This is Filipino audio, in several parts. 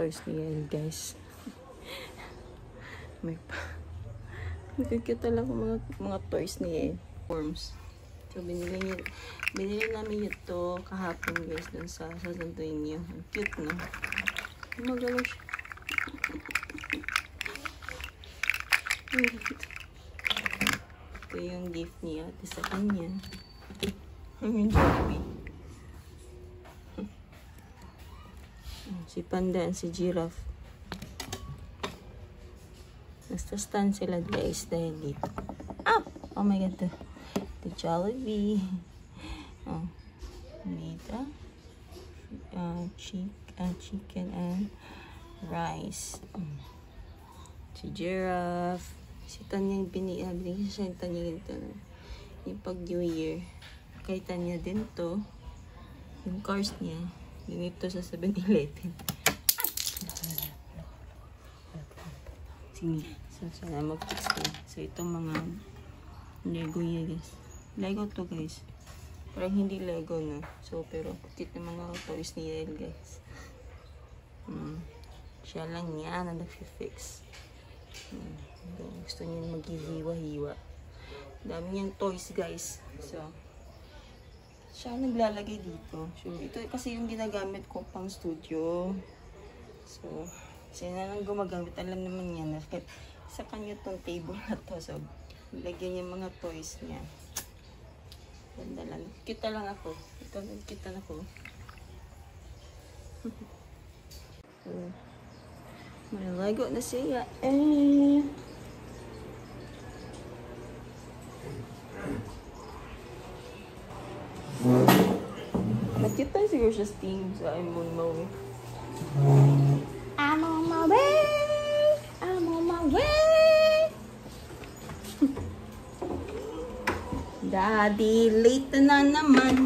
toys niya, guys. May pa. Nakikita lang ko mga toys niya. Forms. So, binili namin ito kahapon, guys, dun sa Santo Niño. Cute, no? Magalaw siya. Ito yung gift niya ate sa kanya. Yung Jollibee. Si Panda and si Giraffe. Nasta stand sila, guys, dahil dito. Ah! Oh my god, the Jollibee. Oh. Dito. Chicken and rice. Si Giraffe. Si Tanya yung binigyan siya yung Tanya ito. Yung pag New Year. Kay Tanya din to. Yung cars niya. Dito sa 7-Eleven. Sige. So, sana mag-fix ko. So, itong mga Lego niya, guys. Lego to, guys. Parang hindi Lego, no? So, pero cute na mga toys niya, guys. Siya lang yan na nag-fix. Gusto niya maghihiwa-hiwa. Dami niyang toys, guys. So, siya naglalagay dito. So, ito kasi yung ginagamit ko pang studio. So, siya na lang gumagamit. Alam naman niya na sa kanya tong table na to. So, lagyan niya mga toys niya. Ganda lang. Kita lang ako. Ito, kita na ako. So, malalago na siya. Nakita siguro siya Steam sa iMon mo. I'm on my way! I'm on my way! Daddy, late na naman.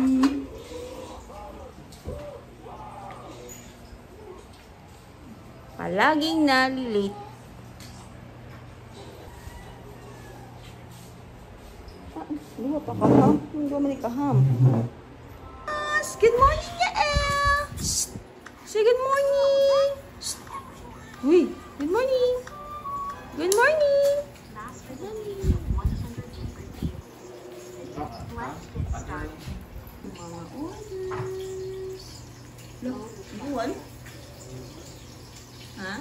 Palaging nalilate. Hindi mo pa kaham. Hindi mo man kaham. Good morning, Yael! Say good morning! Uy, good morning! Good morning! Good morning! Let's start. Mga orders. Buwan? Ha?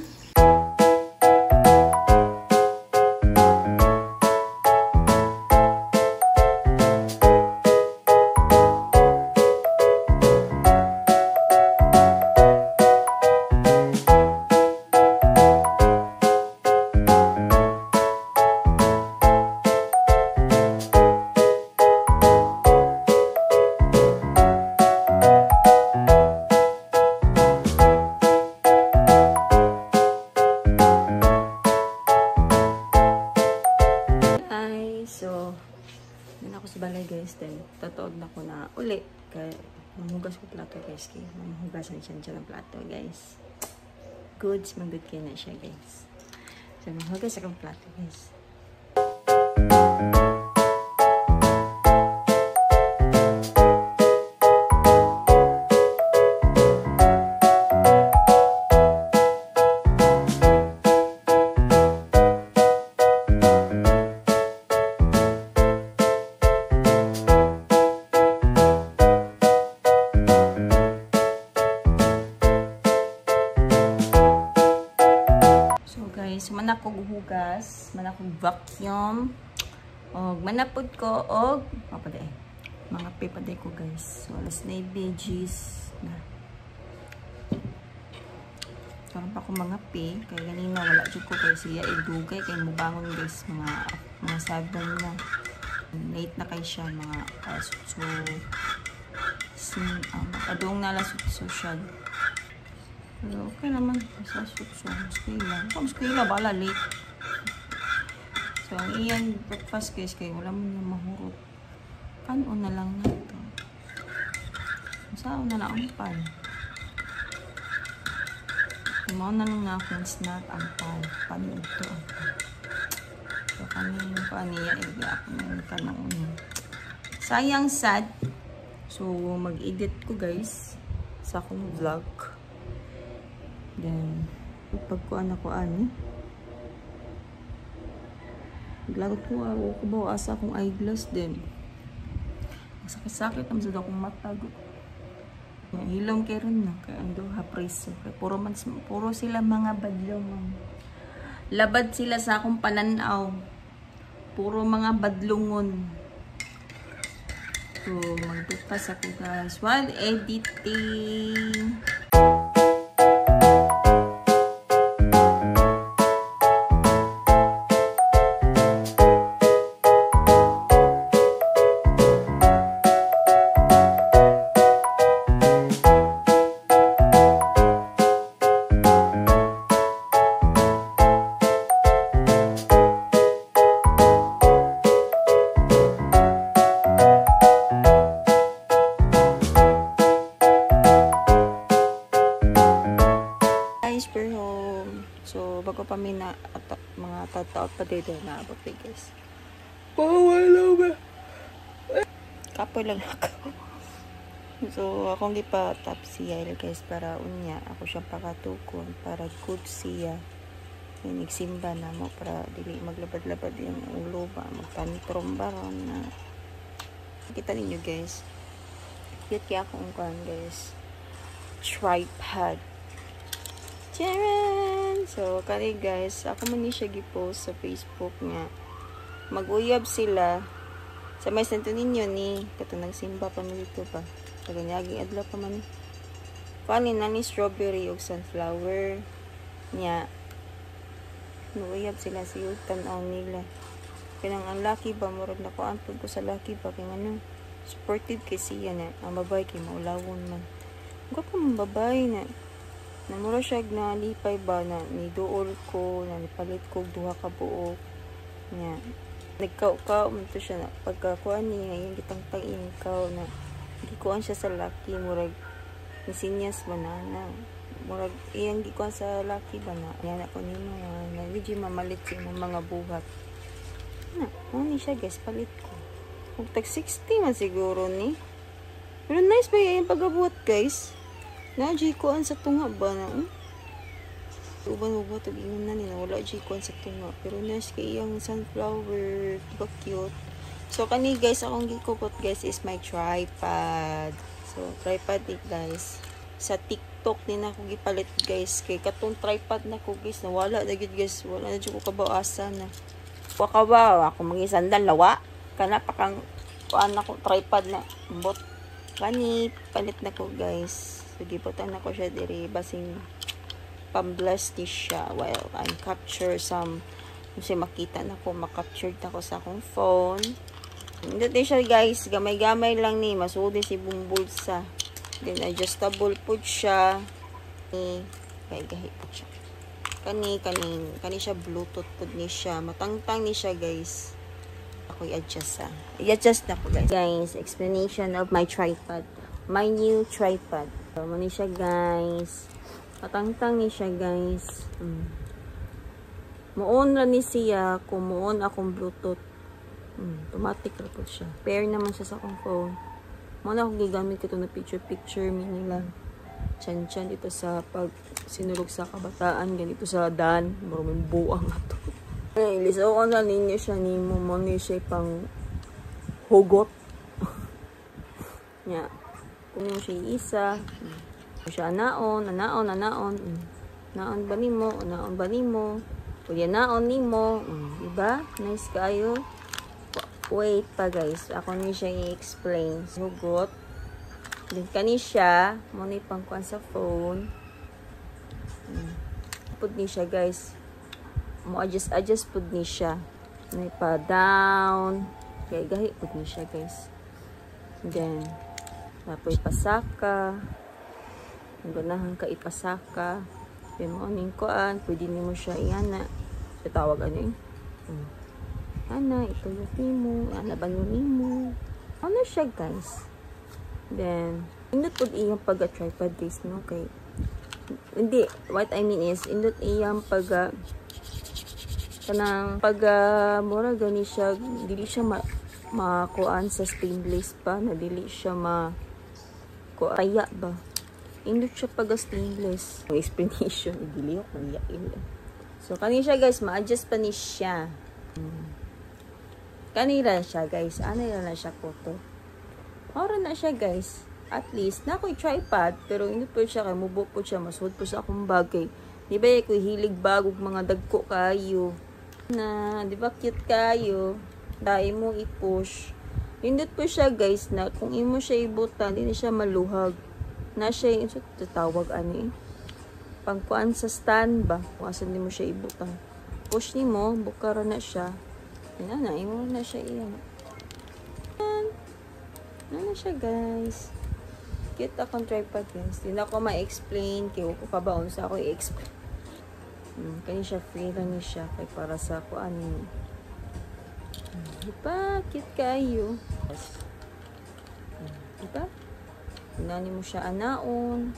Then, tatood na ko na uli. Kaya, mamugas ko plato, guys. Kaya, mamugasan siya ng plato, guys. Goods, mag-good kayo na siya, guys. So, mamugas akong plato, guys. Manakog hugas, manakog vacuum, og manapod ko og mga papaday ko, guys. So alas na veggies na. Karon pa ko mga kay ganina wala jud ko kay siya idugay kay mubangon, guys, mga 7 na. Late na kay siya mga adong na la social. Pero okay naman sa eskwela. Kung eskwela, bala late. So, ang iyan breakfast, guys, kaya wala mo niya mahurot. Kanon na lang na ito. Saan na lang ang pan. Imaw na lang na akong snack ang pan. Pan ito. So, kanina pa niya, ako na kanang sayang sad. So, mag-edit ko, guys, sa akong vlog. Then, pagkuan ako ani. Naglagot ko ako ba asa akong eyeglass din. Sakit-sakit ang sa akong mata. Hilom keron na kay ando ha preso. Puro sila mga badlong. Labad sila sa akong pananaw. Puro mga badlungon. So, magbukas ako guys while editing. So, bago pa mga tataot pa dito na abot guys. Pawala ba? Kapoy lang ako. So, akong gipatap siya guys para unya. Ako siyang pakatukon para good siya. Nagsimba na mo para dili maglabad-labad yung ulo ba. Magtantrom ba ron na. Kita ninyo guys. Cute kaya akong kan guys. Tripod. Charan! So, kani guys, ako man ni siya gipost sa Facebook nga. Mag-uyab sila. Sa may santo ninyo ni, katong nagsimba pa nito pa. Taganyaging adlaw pa man. Kani na ni strawberry o sunflower niya. Mag-uyab sila sa tanaw nila. Kaya ang lucky ba, murag na ko antod ko sa lucky ba. Kaya ano, supported kay siya na. Ang babae kay maulawon man. Huwag pa mong babae na. Namura siya na lipay ba na niduol ko, na nipalit ko duha ka buok niya. Nagkao-kao man to siya na pagkakuan niya, yung gitang pag-inkaw na gikuan siya sa laki, murag nisinyas banana. Murag iyang gikuan sa laki ba na. Yan ako ni mga, na medyo mamalit siya ng mga buhat. Na, ano siya guys, palit ko. Kung tag 60 man siguro ni. Pero nice ba yung pag-abuhat guys? Na jikuan sa tunga ba na? Uban mo ba ingon na nila wala jikuan sa tunga. Pero nice kay iyang sunflower, diba cute? So kani guys akong gikupot guys is my tripod. So tripod ni guys. Sa TikTok din ako gipalit guys kay katong tripod na ko guys nawala na gid guys. Wala na jud ko kabaw-asa na. Wa ka ba ako mangisandal lawa? Kana pa kang kuan ako tripod na bot. Kani palit na ko guys. So, giputan ako siya diri basing pamblast ni siya while I capture some kasi makita na ko makaptured na ko sa akong phone. Hindi din siya guys gamay-gamay lang ni masudi si bumbulsa then adjustable po siya kay gahi po siya kani siya bluetooth po ni siya matangtang ni siya guys ako i-adjust na ko guys explanation of my tripod, my new tripod. So, mani siya guys. Matangtang ni siya guys. Muon lang ni siya. Kung muon akong bluetooth. Automatic na po siya. Pair naman siya sa akong phone. Muna akong gigamit ito na picture mini lang. Chan-chan dito sa pag sinulog sa kabataan. Ganito sa dan. Maruming buang ato. Lisaw ko na ninyo siya ni mo. Muna siya pang hugot. Yeah. Kung yung siya isa, siya naon ba nimo, kuya naon nimo, diba? Nice kayo. Wait pa guys, ako ni siya i-explain. Hugot, din kani siya, muna ipangkuan sa phone. Pud ni siya guys, mo adjust pud ni siya. May pa down, kaya gahi pud ni siya guys. Then, napoy pasaka. Ganahan ka ipasaka. Then mo ning kuan, pwede nimo siya iana. Sa tawag ano ana, itulog nimo, ana banon nimo. Ano siya guys? Then, indot pud iyang pag-tripod guys no kay hindi, what I mean is indot iyang kanang mura gani siya, dili siya makuan sa stainless pa na dili siya kaya ba Indot siya pag stainless. Ang explanation, ibili ako ng yakin. So, kanina siya guys, ma-adjust pa ni siya. Kanina siya guys, ano na siya koto. Ora na siya guys. At least, na ako'y tripod, pero hindi po siya, kay mubo po siya, masuot po sa akong bagay. Di ba, ako'y hilig bagog mga dagko kayo. Na, di ba, cute kayo. Dahil mo i-push. Hindot po siya guys, na kung imo siya ibutan, hindi na siya maluhag. Na siya, so, tatawag ano pangkuan sa stand ba, kung asan di mo siya ibutan. Push ni mo, bukara na siya. Yan na, imo na siya iyan. Ano na siya guys. Cute akong tripod guys. Hindi na ako ma-explain. Kaya ko kabaon sa ako i-explain. Kanya siya free lang siya. Kaya para sa ako ano. Diba? Cute kayo. Diba? Pinani mo siya anaon.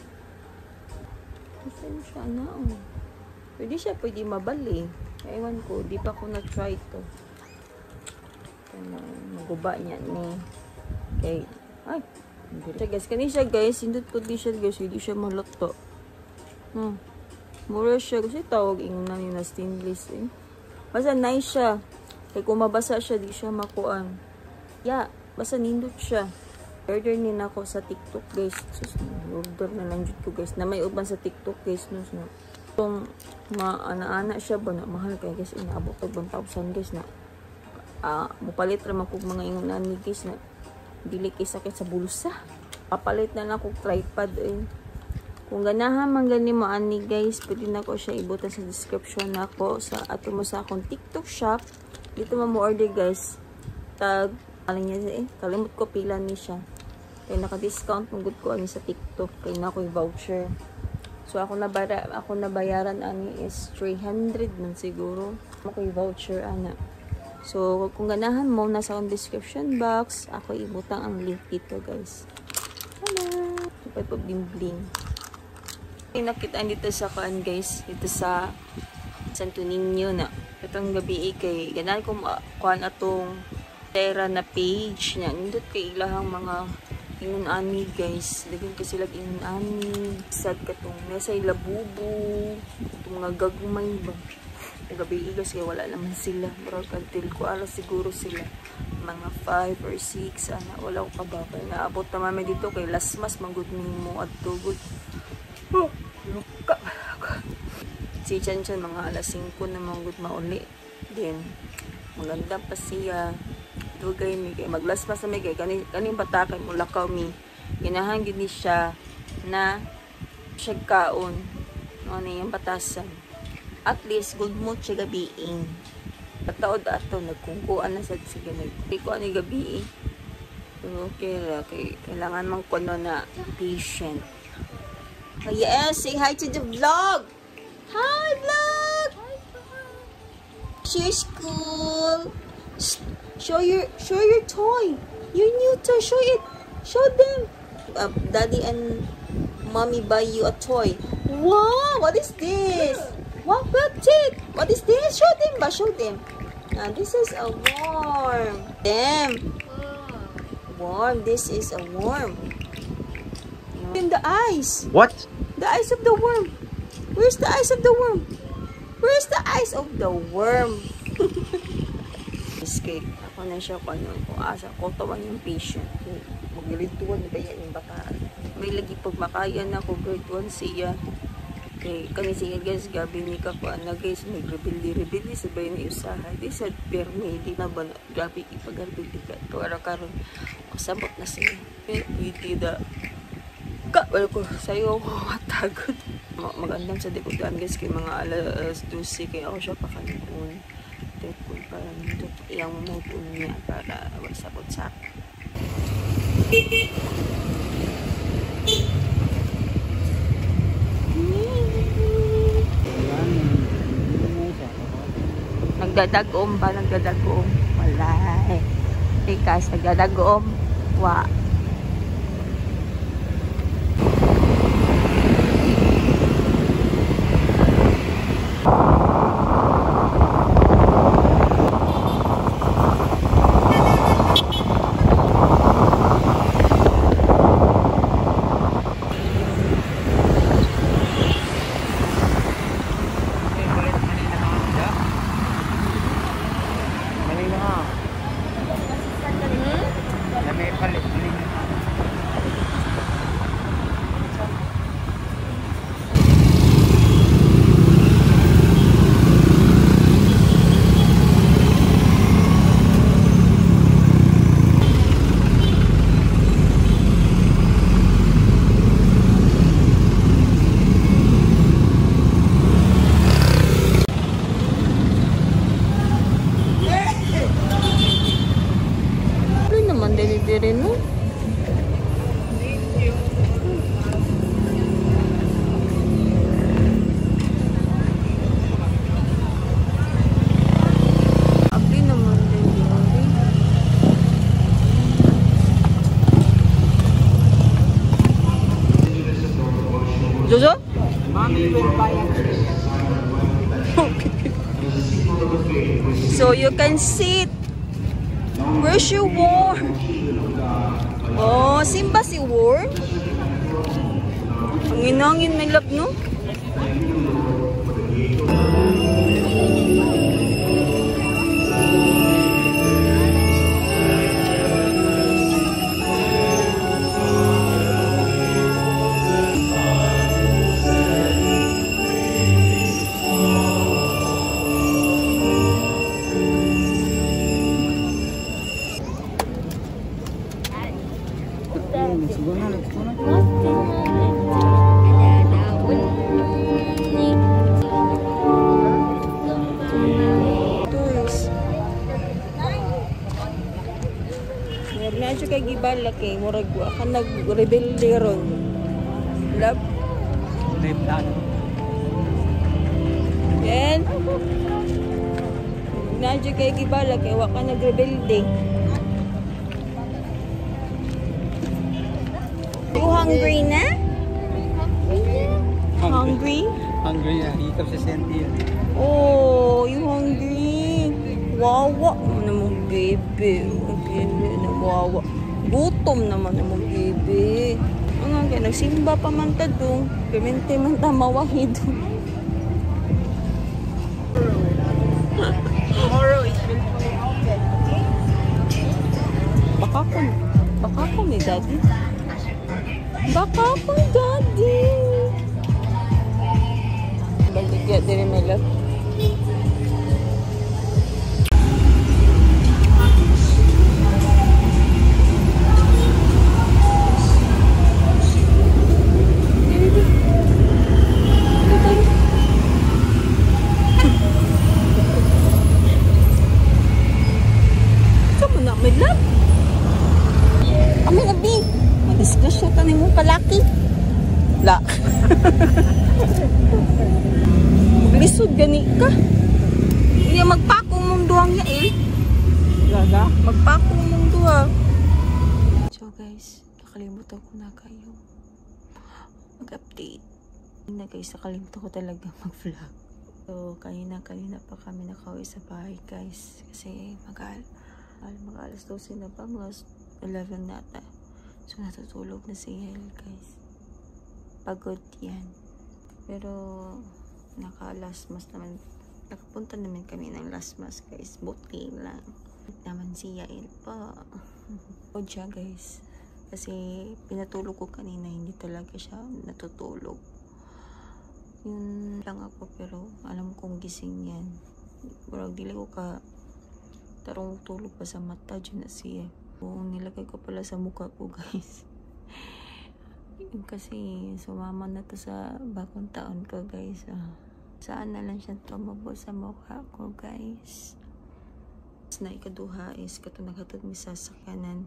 Gusto mo siya anaon. Pwede mabali. Ewan ko. Di pa ko na-try to. Maguba niya ni. Okay. Ay. Siya guys. Kanina siya guys. Hindi po di siya guys. Hindi siya malato. Mura siya. Kasi tawag yung namin na stainless eh. Basta nice siya. Kaya kung mabasa siya, di siya makuan. Yeah. Basta nindot siya. Order din ako sa TikTok guys. Order na lang dito guys. Na may uban sa TikTok guys. Itong ana-ana siya ba na mahal kaya guys. Inaabot tag 1,000 guys na. Mupalit naman po mga ingon ni guys na dili kay sakit sa bulsa. Papalit na lang kong tripod eh. Kung ganahan man gani mo ani guys, pwede na ko siya ibutan sa description nako sa ato mo sa akong TikTok shop. Dito mo order guys. Tag alin niya eh. Kalimot ko pila ni siya. Kaya naka-discount mong good ko ani sa TikTok. Kaya na ko voucher. So ako nabayaran ani is 300 man siguro. Ako voucher ana. So, kung ganahan mo, nasa on description box, ako ibutang ang link dito, guys. Hello! Ito pa bling-bling. Nakita dito sa kuan, guys. Dito sa Santo Niño na. Itong gabi kay ganahan ko kuan atong Terra na page niya. Nindot kay ilahang mga ingon-ani, guys. Lagyan ko sila ingon-ani. Sad ka itong nasa labubo. Itong mga gagumay ba. Gabi igas kaya wala naman sila. Bro, until ko alas siguro sila. Mga 5 or 6. Wala ko kababay. Naabot na mami dito kay lasmas. Manggod mo at tugod. Luka. Si Chan Chan mga alas 5 na manggod mauli. Then, maganda pa siya. Tugay mi. Maglasmas na mi. Kaning batakan mo lakaw mi. Ginahangin ni siya na siya kaon. Ano yung batasan. At least, good mood siya gabiing. Pataod ato, nagkungkuan na sa sige. Nagkungkuan na gabiing. So, okay, kailangan mong kuno na patient. Oh, yes, say hi to the vlog! Hi, vlog! Share school! Show your toy! Your new toy, show it! Show them! Daddy and mommy buy you a toy. Wow! What is this? What it? What is this? Show them ba? Show them. This is a worm. Worm. This is a worm. In the eyes. What? The eyes of the worm. Where's the eyes of the worm? Where's the eyes of the worm? Escape. Ako na siya kung asa ko tawan yung patient. Mag-grade 1 ba yan yung bata? May lagi pag makayan ako grade 1 siya. Okay, kani siya guys, gabi ni ka po na guys, nag-rebelde sabay ni usaha. Di sad permi, di na ba gabi ipag-rebelde ka. Pero karon kasabot na siya. Hindi da. Wala ko sa'yo ako matagod. Magandang sa dikutan guys, kay mga alas 12 kaya ako siya pakalikon. Tekon para nito iyang moto niya para magsabot sa akin. Nagdadagom ba? Nagdadagom? Wala eh. Tikas, nagdadagom. Wa. Jojo? Mommy will buy a cake. So you can sit. Where's your worm? Oh, Simba si worm? Ang inangin may love, no? Medyo kay gibala kay murag ka nag-rebelde ron. Love. Then medyo kay gibala kay wa ka nag-rebelde. You hungry na? Hungry? Hungry na. Hikap si Senti yan. Oh, you hungry? Wawa naman bebe. Bebe na wawa. Gutom naman naman bebe. Ang nga, nagsimba pa man ta doon. Pimente man ta mawahid. Tomorrow it will be open. Baka ko ni daddy. Baka ko daddy. Balik din may love. Madisgrasya ka na mong palaki. La. Maglisod gani ka. Iya magpakong mong duwang ya eh. Gaga? Magpakong mong duwang. So guys, nakalimutan ko na kayo mag-update. Na guys, nakalimutan ko talaga mag-vlog. So, kanina pa kami nakauwi sa bahay guys. Kasi mag-alas 12 na pa, mga 11 nata. So, natutulog na si Hel, guys. Pagod yan. Pero, naka-last mass naman. Nakapunta naman kami ng last mass, guys. Buti lang. Naman si Yael pa. Pagod siya, guys. Kasi, pinatulog ko kanina, hindi talaga siya natutulog. Yun lang ako, pero alam kong gising yan. Pero, dili ko ka tarong tulog pa sa mata, dyan na siya. Nilagay ko pala sa mukha ko guys. Kasi sumama na to sa bagong taon ko guys. Saan na lang siya tumabo sa mukha ko guys. Na ikaduha is kato naghatod mi sa sakanan.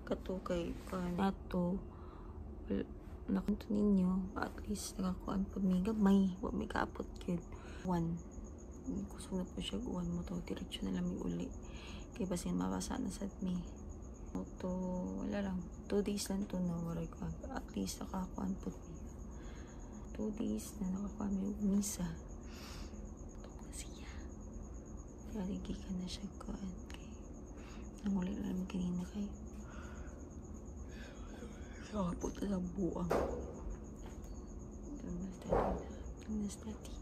Kato kay ato nakunto ninyo at least nakakuan po mi gamay. Wa may kaapot yun. Kusog na po siya guwan mo to. Diretso na lang mi uli. Kaya basin mabasa na sa mi. To wala lang 2 days lang to na waray ko at least nakakuan po 2 days na nakakuan may misa ito na siya kaya ka na siya kuan kay nanguli lang kanina kay sa po sa buang ito na study